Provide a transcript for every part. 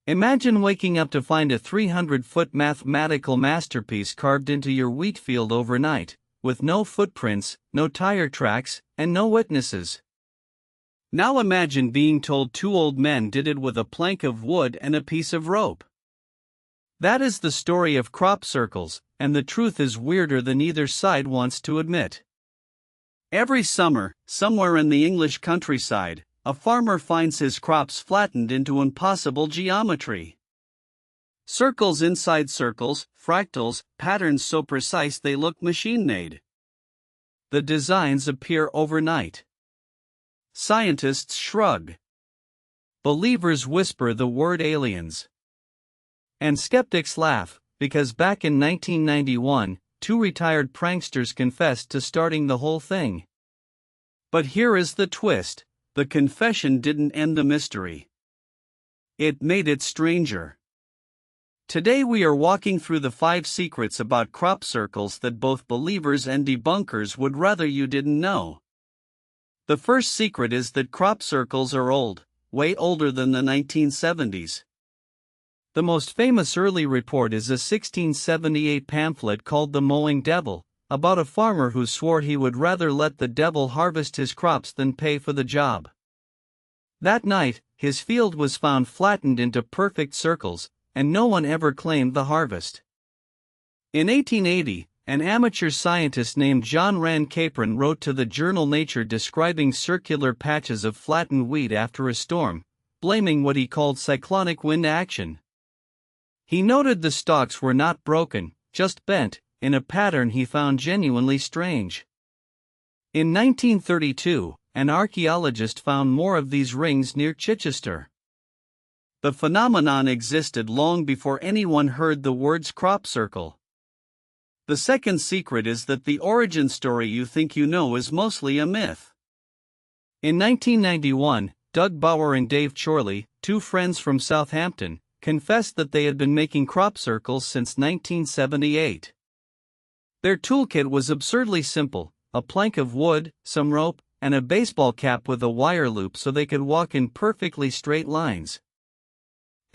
Imagine waking up to find a 300-foot mathematical masterpiece carved into your wheat field overnight, with no footprints, no tire tracks, and no witnesses. Now imagine being told two old men did it with a plank of wood and a piece of rope. That is the story of crop circles, and the truth is weirder than either side wants to admit. Every summer, somewhere in the English countryside, a farmer finds his crops flattened into impossible geometry. Circles inside circles, fractals, patterns so precise they look machine-made. The designs appear overnight. Scientists shrug. Believers whisper the word aliens. And skeptics laugh, because back in 1991, two retired pranksters confessed to starting the whole thing. But here is the twist. The confession didn't end the mystery. It made it stranger. Today we are walking through the 5 secrets about crop circles that both believers and debunkers would rather you didn't know. The first secret is that crop circles are old, way older than the 1970s. The most famous early report is a 1678 pamphlet called the Mowing-Devil, about a farmer who swore he would rather let the devil harvest his crops than pay for the job. That night, his field was found flattened into perfect circles, and no one ever claimed the harvest. In 1880, an amateur scientist named John Rand Capron wrote to the journal Nature describing circular patches of flattened wheat after a storm, blaming what he called cyclonic wind action. He noted the stalks were not broken, just bent, in a pattern he found genuinely strange. In 1932, an archaeologist found more of these rings near Chichester. The phenomenon existed long before anyone heard the words crop circle. The second secret is that the origin story you think you know is mostly a myth. In 1991, Doug Bauer and Dave Chorley, two friends from Southampton, confessed that they had been making crop circles since 1978. Their toolkit was absurdly simple: a plank of wood, some rope, and a baseball cap with a wire loop so they could walk in perfectly straight lines.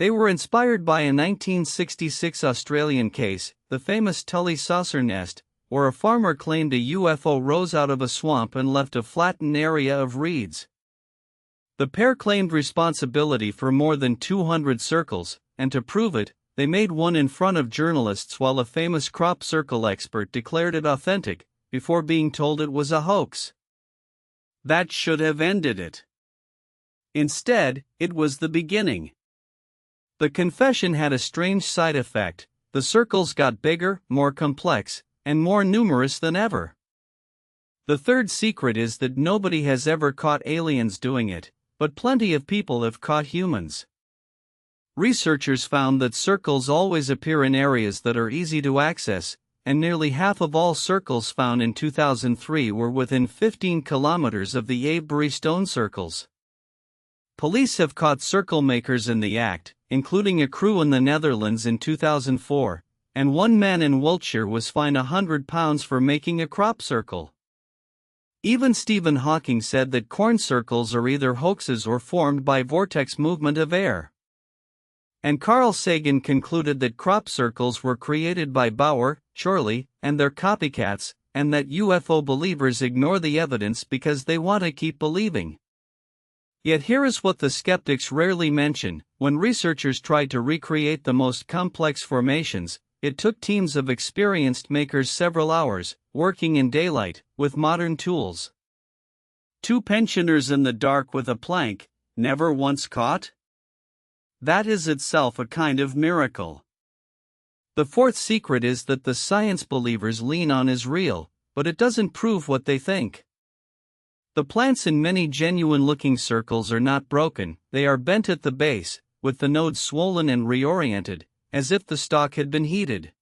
They were inspired by a 1966 Australian case, the famous Tully saucer nest, where a farmer claimed a UFO rose out of a swamp and left a flattened area of reeds. The pair claimed responsibility for more than 200 circles, and to prove it, they made one in front of journalists while a famous crop circle expert declared it authentic, before being told it was a hoax. That should have ended it. Instead, it was the beginning. The confession had a strange side effect: the circles got bigger, more complex, and more numerous than ever. The third secret is that nobody has ever caught aliens doing it, but plenty of people have caught humans. Researchers found that circles always appear in areas that are easy to access, and nearly half of all circles found in 2003 were within 15 kilometers of the Avebury stone circles. Police have caught circle makers in the act, including a crew in the Netherlands in 2004, and one man in Wiltshire was fined £100 for making a crop circle. Even Stephen Hawking said that corn circles are either hoaxes or formed by vortex movement of air. And Carl Sagan concluded that crop circles were created by Bauer, Chorley, and their copycats, and that UFO believers ignore the evidence because they want to keep believing. Yet here is what the skeptics rarely mention: when researchers tried to recreate the most complex formations, it took teams of experienced makers several hours, working in daylight, with modern tools. 2 pensioners in the dark with a plank, never once caught? That is itself a kind of miracle. The fourth secret is that the science believers lean on is real, but it doesn't prove what they think. The plants in many genuine-looking circles are not broken, they are bent at the base, with the nodes swollen and reoriented, as if the stalk had been heated.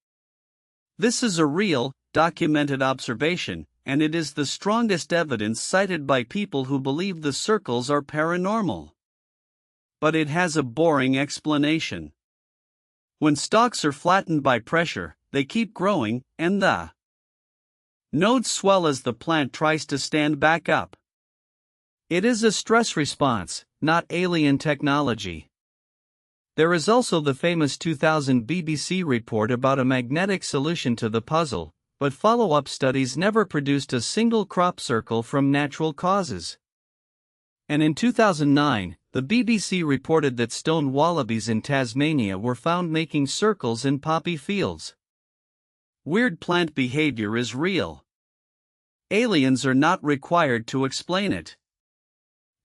This is a real, documented observation, and it is the strongest evidence cited by people who believe the circles are paranormal. But it has a boring explanation. When stalks are flattened by pressure, they keep growing, and the nodes swell as the plant tries to stand back up. It is a stress response, not alien technology. There is also the famous 2000 BBC report about a magnetic solution to the puzzle, but follow-up studies never produced a single crop circle from natural causes. And in 2009, the BBC reported that stone wallabies in Tasmania were found making circles in poppy fields. Weird plant behavior is real. Aliens are not required to explain it.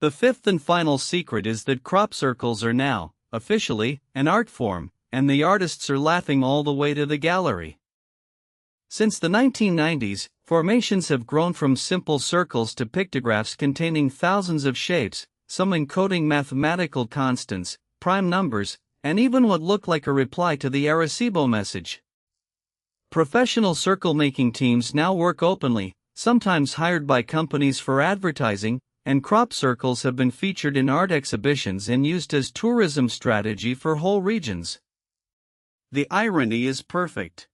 The fifth and final secret is that crop circles are now, officially, an art form, and the artists are laughing all the way to the gallery. Since the 1990s, formations have grown from simple circles to pictographs containing thousands of shapes, some encoding mathematical constants, prime numbers, and even what looked like a reply to the Arecibo message. Professional circle-making teams now work openly, sometimes hired by companies for advertising, and crop circles have been featured in art exhibitions and used as tourism strategy for whole regions. The irony is perfect.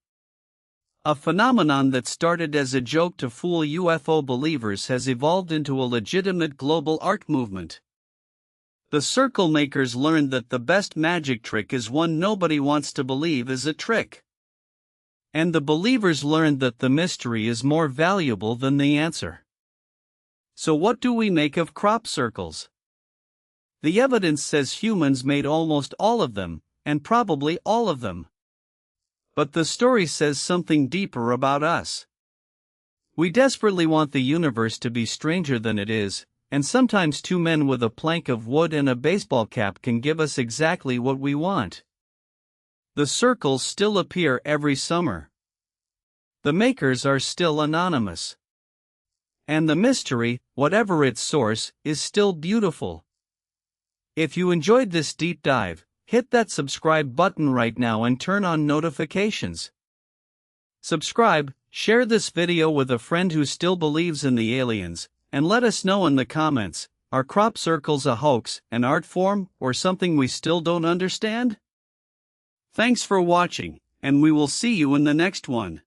A phenomenon that started as a joke to fool UFO believers has evolved into a legitimate global art movement. The circle makers learned that the best magic trick is one nobody wants to believe is a trick. And the believers learned that the mystery is more valuable than the answer. So what do we make of crop circles? The evidence says humans made almost all of them, and probably all of them. But the story says something deeper about us. We desperately want the universe to be stranger than it is, and sometimes two men with a plank of wood and a baseball cap can give us exactly what we want. The circles still appear every summer. The makers are still anonymous. And the mystery, whatever its source, is still beautiful. If you enjoyed this deep dive, hit that subscribe button right now and turn on notifications. Subscribe, share this video with a friend who still believes in the aliens, and let us know in the comments, are crop circles a hoax, an art form, or something we still don't understand? Thanks for watching, and we will see you in the next one.